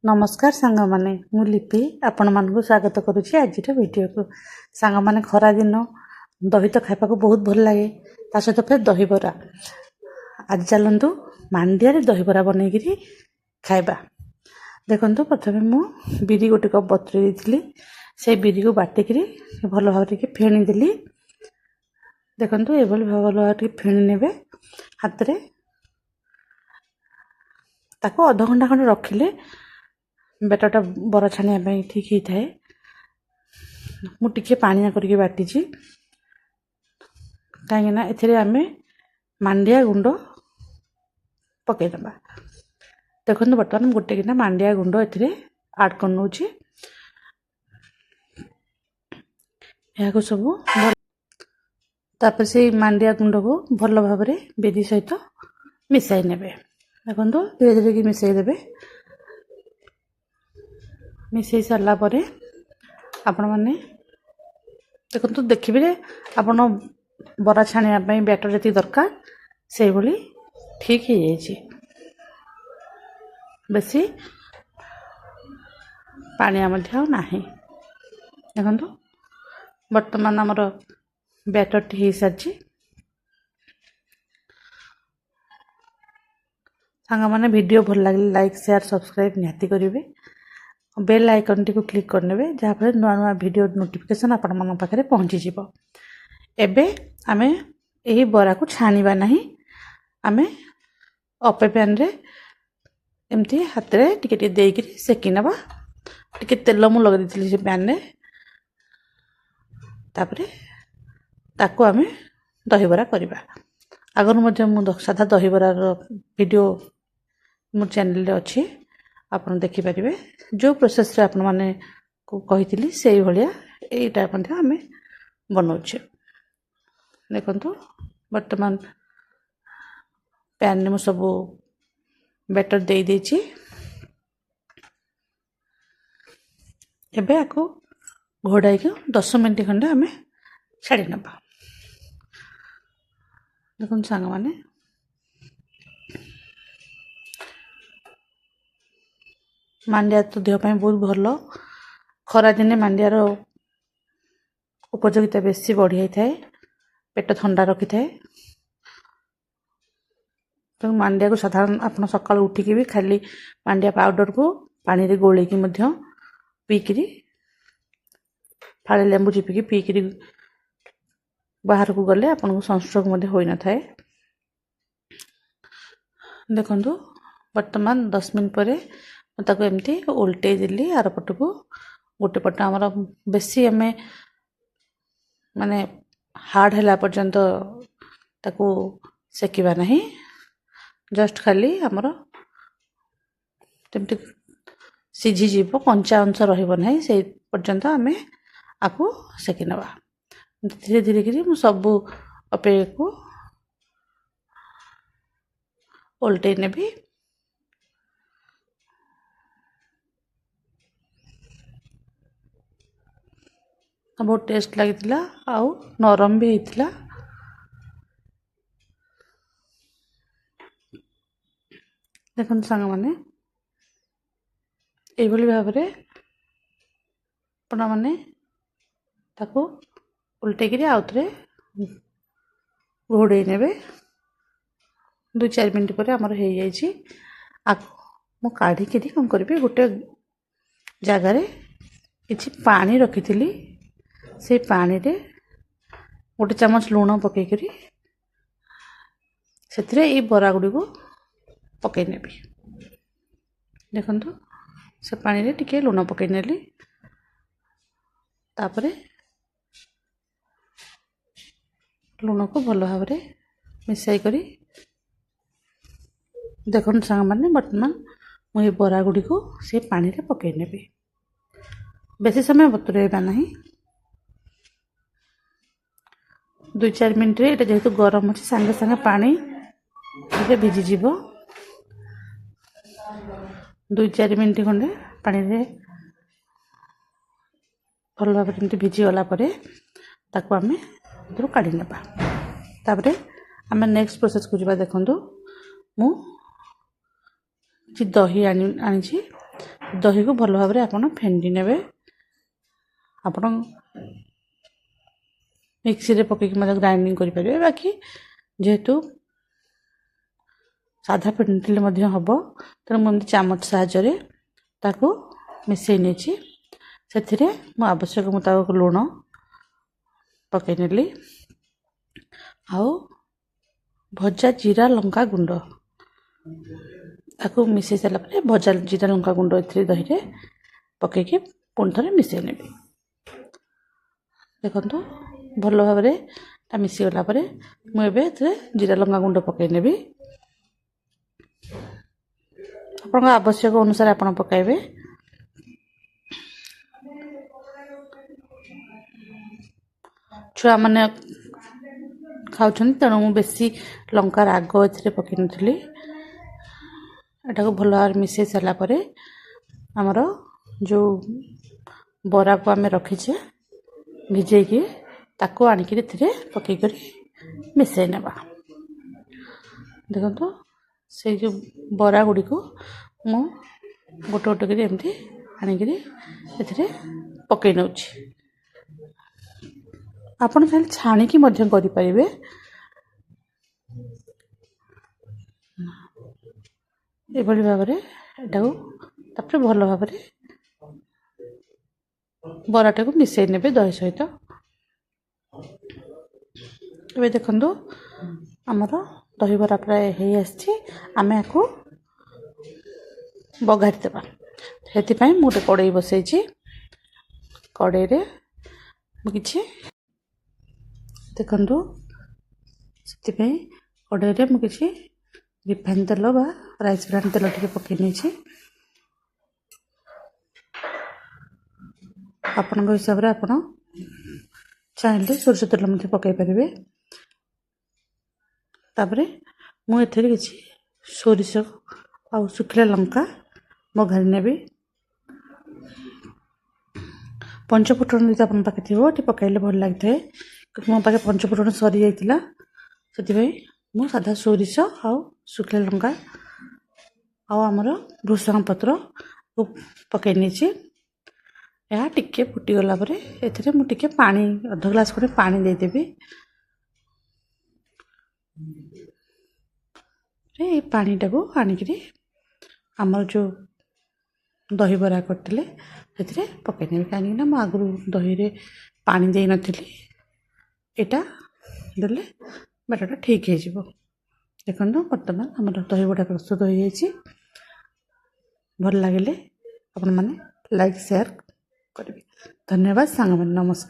नमस्कार सांग माने मु लिपि आपण मानक स्वागत करुच्ची आज वीडियो को सांग माने खरा दिन दही तो खाइबा को बहुत भल लगे ता सहित फिर दही बरा आज चलतु मांडिया दही बरा बनईकि खाइबा। देखो प्रथम मु बिरी गोटे कप बतुरी देती से बिरी को बाटिक भल भाव फेणी देली। देखो ये भल भाव फेणी ने हाथ में ताको अध घंटा खंड रखिले बेटरटा बरा छाणिया ठीक होता है। मुझे पानिया करके बाटी कहीं आम मांडिया गुंड पकईदबा। देखो बर्तमान गोटे किना मांडिया गुंड आड कर नौ सब तापर से मांडिया गुंड को भल भाव बिरी सहित मिसाई ने। देखो धीरे धीरे कि मिसाई देवे। मिसाई सारा पर आपण मैंने देखो देखिए आपण बरा छाणिया बैटर जी दरकार से भली ठीक हो जाए। बेसी पानिया ना देखो बर्तमान आमर बैटर हो सारी। सांग मैंने वीडियो भल लगे लाइक शेयर सब्सक्राइब निहाती करेंगे। बेल आइकन टी को क्लिक करने जहाँफल नुआ नुआ वीडियो नोटिफिकेशन आपण मन पाखे पहुँची एबे आमे यही बरा को छाणीबा नहीं। आमे अपे पैन रे एमती हाथ रे टिके टिके देकी सेकी नबा। टिके तेल मु लगा देती से पैन रे तापरे ताको आमे दही बरा करबा। आगर मध्य मु साधा दही बरा वीडियो मो चैनल रे अछि आपण देखि परिबे। जो प्रोसेस रे आपण माने को कहितली सेही भलिया एटा मध्ये आमे बनाउछे। देखंतु वर्तमान पैन में सब बैटर दे देछि। एबे आको घोड़ाई के 10 मिनट खंडे आमे छाड़ी नबा। देखो सांग माने मांडिया तो देह ପାଇଁ बहुत भल। खरा दिने मांडियार उपयोगिता बेसी बढ़ी थाए। पेट ठंडा रखी थाए। तो मांडिया को साधारण आप सकाल उठिकी भी खाली मांडिया पाउडर को पानी रे गोलेकी मध्य पीकरी फाड़े लेंबू चिपिकी पीकरी बाहर को गले आपन को सनस्ट्रोक मध्य होई न थाए। देखंतु वर्तमान 10 मिनट परे ताको एमती उल्टे दिली। आर पट को गोटे पट आमर बेसी आमे माने हार्ड हैला पर्यंत ताको सेकिबा नहीं। जस्ट खाली आमर तेमती सिझी जीव कंचा अंश रहिबो नहीं से पर्यंत आमे आपको सेकी नबा। धीरे धीरे करी मु सब अपे को उल्टे नेबी। बहुत टेस्ट लगी आउ नरम भी होता। देखो सांग माने ये भाव मैंने ताको उल्टे करी आउ थे घोड़े ने 2-4 मिनट पर आमर हो जाइए। मु काढ़ी कौन करी गोटे जगार किसी पानी रखी थी से पानी रे गोटे चामच लुण पकईकरी से बरा गुड़ी को पकई नेबी। देखंतु से पानी रे टिके लुण पकई नेली। तापरे लुण को भल भाव मिसाई करी देखो सांग माने वर्तमान मुझे बरा गुड़ी को से पानी रे पकई नेबी। बेसी समय बतुरेबा नहीं। 2-4 मिनट रे एटा जेहेतु गरम अच्छे सांगे सांगे पानी भिजी जीव। 2-4 मिनट खंडे पानी रे भल भाव भिजी गला परे ताको आमे काढ़ी नबा। तापरे आमे नेक्स्ट प्रोसेस को जिबा। देखंतु मु दही आनी दही को भल भाव आप फेंटी ने आप मिक्सी रे पकईक ग्राइंडिंग करेंगे बाकी जेहेतु साधा फेंटिले हम तेणु मुझे चामच साहाय्य ताकू मिसई नहीं से आवश्यक मुताबक लुण पकई नेली आउ भजा जीरा लंका गुंड ताकू मिसई सारा भजा जीरा लंका गुंड दही रे पकईकी पुणी थे मिसई ने देखो भल भाव मिसीगला मुझे जीरा लंका गुंड पकई नेबी आपन आवश्यक अनुसार आप पकाइबे छुआ मैंने खाऊँ तेणु मुझे बेसी लंका राग ए पकई नी एटा को भल भाव मिसई सारापर आमर जो बरा को आम रखीचे भिजेकी ताको आनिकी पकई कर मिसई नेबा देखो से जो बरा गुड़ी को मु गोटे गोटे कर एमती आनिकी पकई नौ आपन खाली छाणिकी करें ये भाव में भल भाव बराटा को मिसई ने दही सहित ये देखु आमर दही बरा प्राय हो आम या बघारी देवा से मुझे कड़े बसई कड़े कि देखु से कड़े मुझे रिफाइन तेल बा राइस ब्रांड तेल टे पकई नहीं आपण हिसाब से आप चाहिए सोरष तेल पकई पारे तापर मुझे कि सोरिष आ सुखिला लंका बघारी नेबी पंचफुटन यदि आप पाखे थी पकड़े भल लगी है क्योंकि मो पाखे पंचफुटन सरी जाइला से मु साधा सोरिष आ सुखिला लंका आमर भृषंग पत्र को पकई नहीं यह टिके फुटीगला मुझे पानी अध ग्लास खंडे पानी देदेवी ये पानीटा को आनिकी आमर जो दही बरा करते से पकई नेबी कहीं आगु दही रे पानी दे नी यहाँ देले बेटाटा ठीक हो देखो बर्तमान आमर दही बड़ा प्रस्तुत हो जाए भल लगे आपण मैंने लाइक शेयर करेंगे धन्यवाद सांग नमस्कार।